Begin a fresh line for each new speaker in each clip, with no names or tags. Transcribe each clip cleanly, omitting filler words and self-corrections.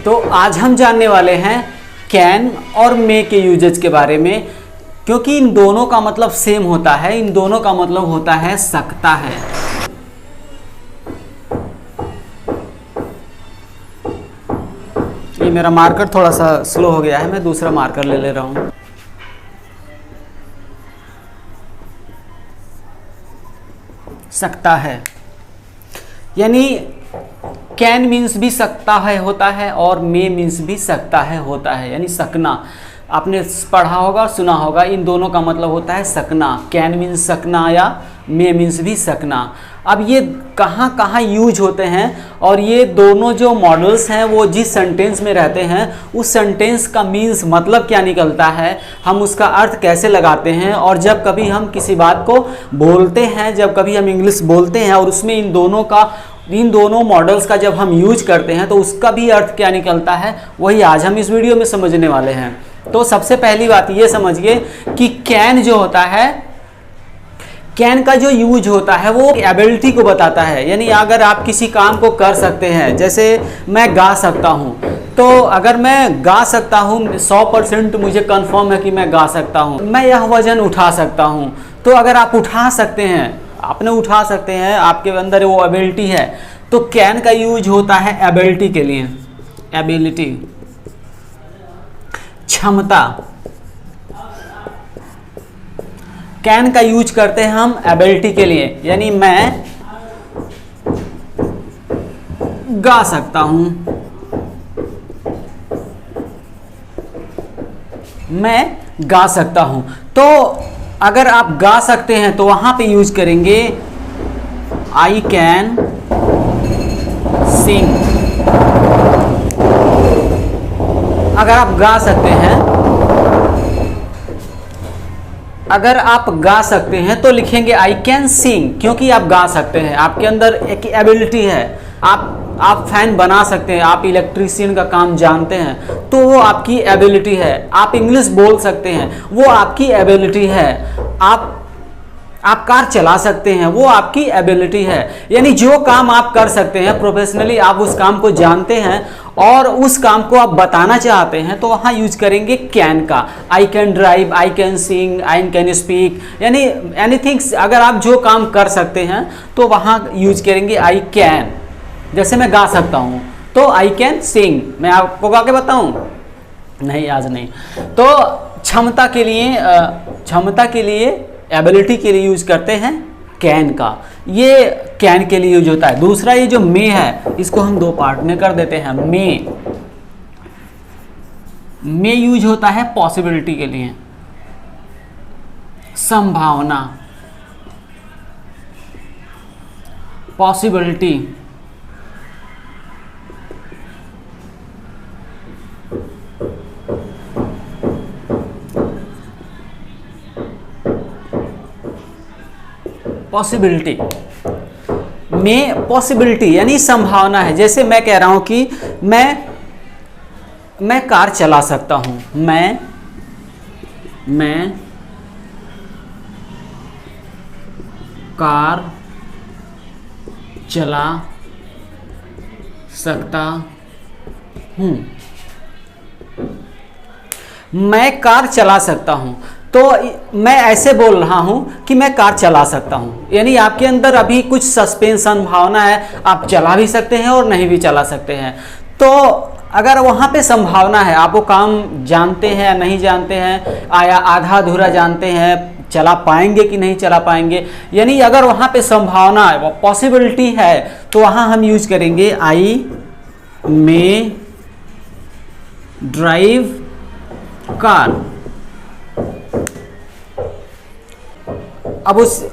तो आज हम जानने वाले हैं कैन और मे के यूजेज के बारे में, क्योंकि इन दोनों का मतलब सेम होता है। इन दोनों का मतलब होता है सकता है। ये मेरा मार्कर थोड़ा सा स्लो हो गया है, मैं दूसरा मार्कर ले रहा हूं। सकता है यानी कैन मीन्स भी सकता है होता है, और मे मीन्स भी सकता है होता है, यानी सकना। आपने पढ़ा होगा, सुना होगा, इन दोनों का मतलब होता है सकना। कैन मीन्स सकना या मे मीन्स भी सकना। अब ये कहाँ कहाँ यूज होते हैं, और ये दोनों जो मॉडल्स हैं वो जिस सेंटेंस में रहते हैं उस सेंटेंस का मीन्स मतलब क्या निकलता है, हम उसका अर्थ कैसे लगाते हैं, और जब कभी हम किसी बात को बोलते हैं, जब कभी हम इंग्लिश बोलते हैं और उसमें इन दोनों मॉडल्स का जब हम यूज करते हैं तो उसका भी अर्थ क्या निकलता है, वही आज हम इस वीडियो में समझने वाले हैं। तो सबसे पहली बात ये समझिए कि कैन जो होता है, कैन का जो यूज होता है वो एबिलिटी को बताता है। यानी अगर आप किसी काम को कर सकते हैं, जैसे मैं गा सकता हूँ, तो अगर मैं गा सकता हूँ 100% मुझे कंफर्म है कि मैं गा सकता हूँ। मैं यह वजन उठा सकता हूँ, तो अगर आप उठा सकते हैं, आपने उठा सकते हैं, आपके अंदर वो एबिलिटी है, तो कैन का यूज होता है एबिलिटी के लिए। एबिलिटी, क्षमता, कैन का यूज करते हैं हम एबिलिटी के लिए। यानी मैं गा सकता हूं, मैं गा सकता हूं। तो अगर आप गा सकते हैं तो वहां पे यूज करेंगे आई कैन सिंग। अगर आप गा सकते हैं, अगर आप गा सकते हैं तो लिखेंगे आई कैन सिंग, क्योंकि आप गा सकते हैं, आपके अंदर एक एबिलिटी है। आप फैन बना सकते हैं, आप इलेक्ट्रीशियन का काम जानते हैं, तो वो आपकी एबिलिटी है। आप इंग्लिश बोल सकते हैं, वो आपकी एबिलिटी है। आप कार चला सकते हैं, वो आपकी एबिलिटी है। यानी जो काम आप कर सकते हैं प्रोफेशनली, आप उस काम को जानते हैं और उस काम को आप बताना चाहते हैं, तो वहाँ यूज करेंगे कैन का। I can drive, I can sing, I can speak, यानी एनीथिंग। अगर आप जो काम कर सकते हैं तो वहाँ यूज करेंगे आई कैन। जैसे मैं गा सकता हूँ तो आई कैन सिंग। मैं आपको गा के बताऊँ? नहीं, आज नहीं। तो क्षमता के लिए एबिलिटी के लिए यूज करते हैं कैन का। ये कैन के लिए यूज होता है। दूसरा ये जो मे है, इसको हम दो पार्ट में कर देते हैं। मे यूज होता है पॉसिबिलिटी के लिए, संभावना, पॉसिबिलिटी। पॉसिबिलिटी में पॉसिबिलिटी यानी संभावना है। जैसे मैं कह रहा हूं कि मैं कार चला सकता हूं, मैं कार चला सकता हूं, मैं कार चला सकता हूं। तो मैं ऐसे बोल रहा हूं कि मैं कार चला सकता हूं, यानी आपके अंदर अभी कुछ सस्पेंस, संभावना है। आप चला भी सकते हैं और नहीं भी चला सकते हैं। तो अगर वहां पे संभावना है, आप वो काम जानते हैं या नहीं जानते हैं, आया आधा अधूरा जानते हैं, चला पाएंगे कि नहीं चला पाएंगे, यानी अगर वहां पे संभावना है, वो पॉसिबिलिटी है, तो वहां हम यूज करेंगे आई मे ड्राइव कार।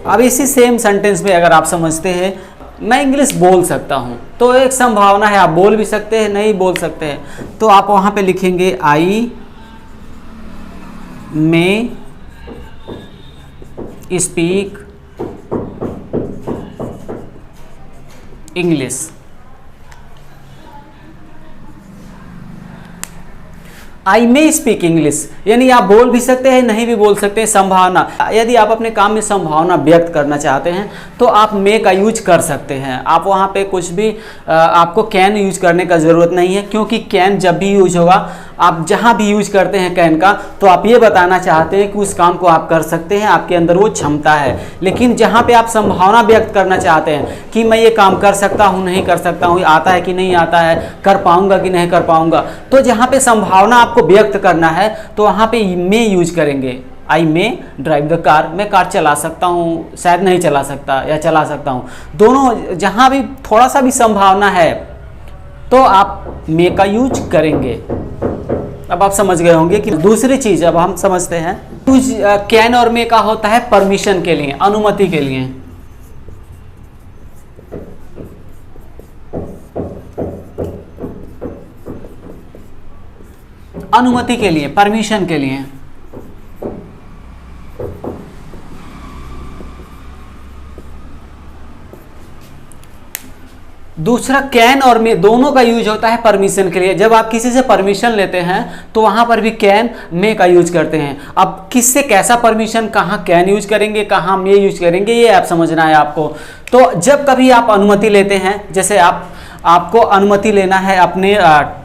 अब इसी सेम सेंटेंस में अगर आप समझते हैं, मैं इंग्लिश बोल सकता हूं, तो एक संभावना है, आप बोल भी सकते हैं, नहीं बोल सकते हैं, तो आप वहां पे लिखेंगे आई मे स्पीक इंग्लिश। आई मे स्पीक इंग्लिश, यानी आप बोल भी सकते हैं नहीं भी बोल सकते हैं, संभावना। यदि आप अपने काम में संभावना व्यक्त करना चाहते हैं तो आप मे का यूज कर सकते हैं। आप वहाँ पे कुछ भी आपको कैन यूज करने का ज़रूरत नहीं है, क्योंकि कैन जब भी यूज होगा, आप जहाँ भी यूज करते हैं कैन का, तो आप ये बताना चाहते हैं कि उस काम को आप कर सकते हैं, आपके अंदर वो क्षमता है। लेकिन जहाँ पे आप संभावना व्यक्त करना चाहते हैं कि मैं ये काम कर सकता हूँ नहीं कर सकता हूँ, आता है कि नहीं आता है, कर पाऊंगा कि नहीं कर पाऊंगा, तो जहाँ पे संभावना आपको व्यक्त करना है तो वहाँ पे मे यूज करेंगे। आई मे ड्राइव द कार, मैं कार चला सकता हूँ, शायद नहीं चला सकता या चला सकता हूँ, दोनों जहाँ भी थोड़ा सा भी संभावना है तो आप मे का यूज करेंगे। अब आप समझ गए होंगे कि दूसरी चीज अब हम समझते हैं, यूज कैन और मे का होता है परमिशन के लिए, अनुमति के लिए। अनुमति के लिए, परमिशन के लिए। दूसरा कैन और मे दोनों का यूज होता है परमिशन के लिए। जब आप किसी से परमिशन लेते हैं तो वहां पर भी कैन मे का यूज करते हैं। अब किससे कैसा परमिशन, कहाँ कैन यूज करेंगे, कहाँ मे यूज करेंगे, ये आप समझना है आपको। तो जब कभी आप अनुमति लेते हैं, जैसे आपको अनुमति लेना है अपने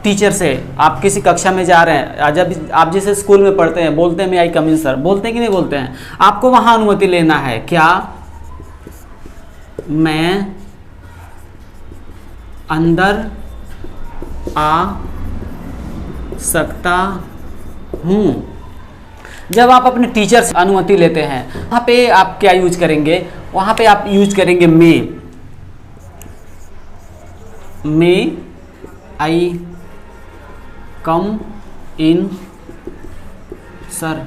टीचर से, आप किसी कक्षा में जा रहे हैं, जब आप जिसे स्कूल में पढ़ते हैं बोलते हैं मे आई कम इन सर, बोलते हैं कि नहीं बोलते हैं, आपको वहां अनुमति लेना है, क्या मैं अंदर आ सकता हूँ। जब आप अपने टीचर से अनुमति लेते हैं वहाँ पे आप क्या यूज करेंगे, वहाँ पे आप यूज करेंगे मे आई कम इन सर।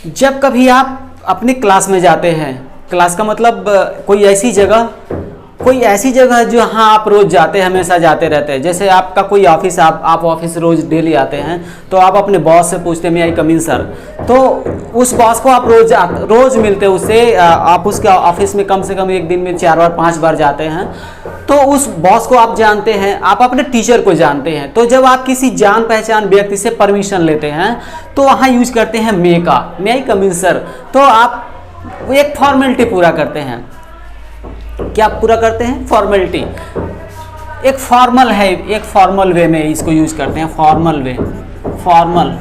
जब कभी आप अपनी क्लास में जाते हैं, क्लास का मतलब कोई ऐसी जगह जहाँ आप रोज जाते हैं, हमेशा जाते रहते हैं। जैसे आपका कोई ऑफिस, आप ऑफिस रोज डेली आते हैं, तो आप अपने बॉस से पूछते हैं मे आई कम इन सर, तो उस बॉस को आप रोज मिलते हैं उससे, आप उसके ऑफिस में कम से कम एक दिन में 4 बार 5 बार जाते हैं, तो उस बॉस को आप जानते हैं, आप अपने टीचर को जानते हैं। तो जब आप किसी जान पहचान व्यक्ति से परमिशन लेते हैं तो वहाँ यूज करते हैं मे का, मे आई कम इन सर। तो आप वो एक फॉर्मेलिटी पूरा करते हैं। क्या पूरा करते हैं? फॉर्मेलिटी। एक फॉर्मल है, एक फॉर्मल वे में इसको यूज करते हैं, फॉर्मल वे, फॉर्मल।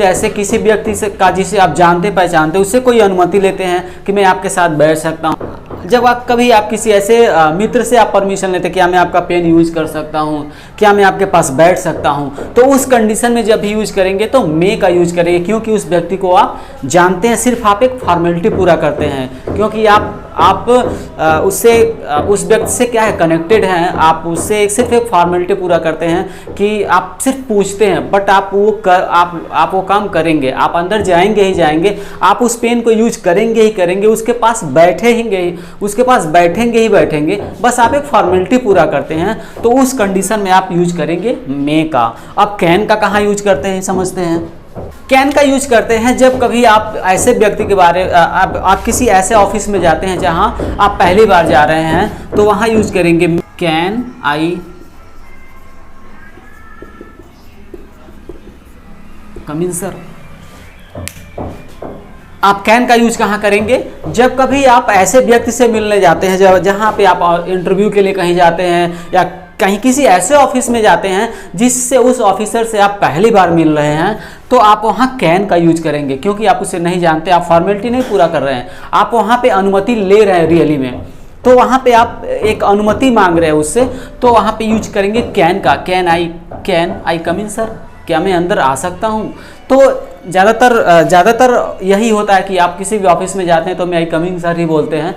ऐसे किसी व्यक्ति से का जिसे आप जानते पहचानते, उससे कोई अनुमति लेते हैं कि मैं आपके साथ बैठ सकता हूँ। जब आप कभी आप किसी ऐसे मित्र से आप परमिशन लेते हैं, क्या मैं आपका पेन यूज कर सकता हूँ, क्या मैं आपके पास बैठ सकता हूँ, तो उस कंडीशन में जब भी यूज करेंगे तो मे का यूज करेंगे, क्योंकि उस व्यक्ति को आप जानते हैं, सिर्फ आप एक फॉर्मेलिटी पूरा करते हैं, क्योंकि आप उससे उस व्यक्ति से क्या है, कनेक्टेड हैं, आप उससे सिर्फ एक फॉर्मेलिटी पूरा करते हैं कि आप सिर्फ पूछते हैं, बट आप वो काम करेंगे, आप अंदर जाएंगे ही जाएंगे, आप उस पेन को यूज करेंगे ही करेंगे, उसके पास बैठेंगे ही बैठेंगे, बस आप एक फॉर्मेलिटी पूरा करते हैं। तो उस कंडीशन में आप यूज करेंगे मे का। अब कैन का कहाँ यूज करते हैं समझते हैं। कैन का यूज करते हैं जब कभी आप ऐसे व्यक्ति के बारे आप किसी ऐसे ऑफिस में जाते हैं जहां आप पहली बार जा रहे हैं, तो वहां यूज करेंगे can I come in sir. आप कैन का यूज कहाँ करेंगे? जब कभी आप ऐसे व्यक्ति से मिलने जाते हैं, जहाँ पे आप इंटरव्यू के लिए कहीं जाते हैं, या कहीं किसी ऐसे ऑफिस में जाते हैं जिससे उस ऑफिसर से आप पहली बार मिल रहे हैं, तो आप वहाँ कैन का यूज करेंगे, क्योंकि आप उसे नहीं जानते, आप फॉर्मेलिटी नहीं पूरा कर रहे हैं, आप वहाँ पे अनुमति ले रहे हैं रियली में, तो वहाँ पे आप एक अनुमति मांग रहे हैं उससे, तो वहाँ पे यूज करेंगे कैन का, can I come in sir, क्या मैं अंदर आ सकता हूँ। तो ज़्यादातर यही होता है कि आप किसी भी ऑफिस में जाते हैं तो मैं आई कम इन सर ही बोलते हैं,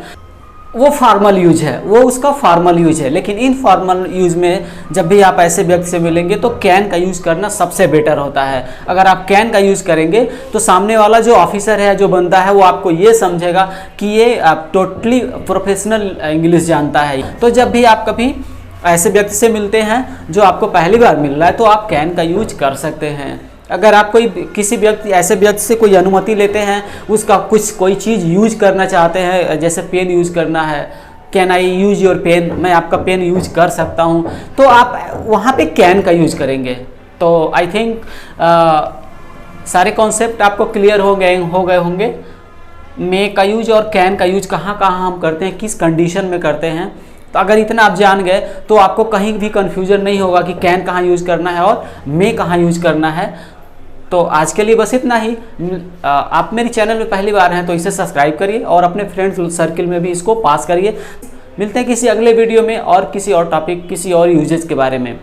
वो फॉर्मल यूज है, वो उसका फॉर्मल यूज है। लेकिन इन फॉर्मल यूज में जब भी आप ऐसे व्यक्ति से मिलेंगे तो कैन का यूज करना सबसे बेटर होता है। अगर आप कैन का यूज करेंगे तो सामने वाला जो ऑफिसर है, जो बंदा है, वो आपको ये समझेगा कि ये आप टोटली प्रोफेशनल इंग्लिश जानता है। तो जब भी आप कभी ऐसे व्यक्ति से मिलते हैं जो आपको पहली बार मिल रहा है, तो आप कैन का यूज कर सकते हैं। अगर आप किसी ऐसे व्यक्ति से कोई अनुमति लेते हैं, उसका कोई चीज़ यूज करना चाहते हैं, जैसे पेन यूज करना है, can I use your pen, मैं आपका पेन यूज कर सकता हूँ, तो आप वहाँ पे कैन का यूज करेंगे। तो आई थिंक सारे कॉन्सेप्ट आपको क्लियर हो गए होंगे। मे का यूज और कैन का यूज कहाँ कहाँ हम करते हैं, किस कंडीशन में करते हैं। तो अगर इतना आप जान गए तो आपको कहीं भी कंफ्यूजन नहीं होगा कि कैन कहाँ यूज करना है और मे कहाँ यूज करना है। तो आज के लिए बस इतना ही। आप मेरी चैनल में पहली बार हैं तो इसे सब्सक्राइब करिए और अपने फ्रेंड सर्किल में भी इसको पास करिए। मिलते हैं किसी अगले वीडियो में और किसी और टॉपिक, किसी और यूजेज के बारे में।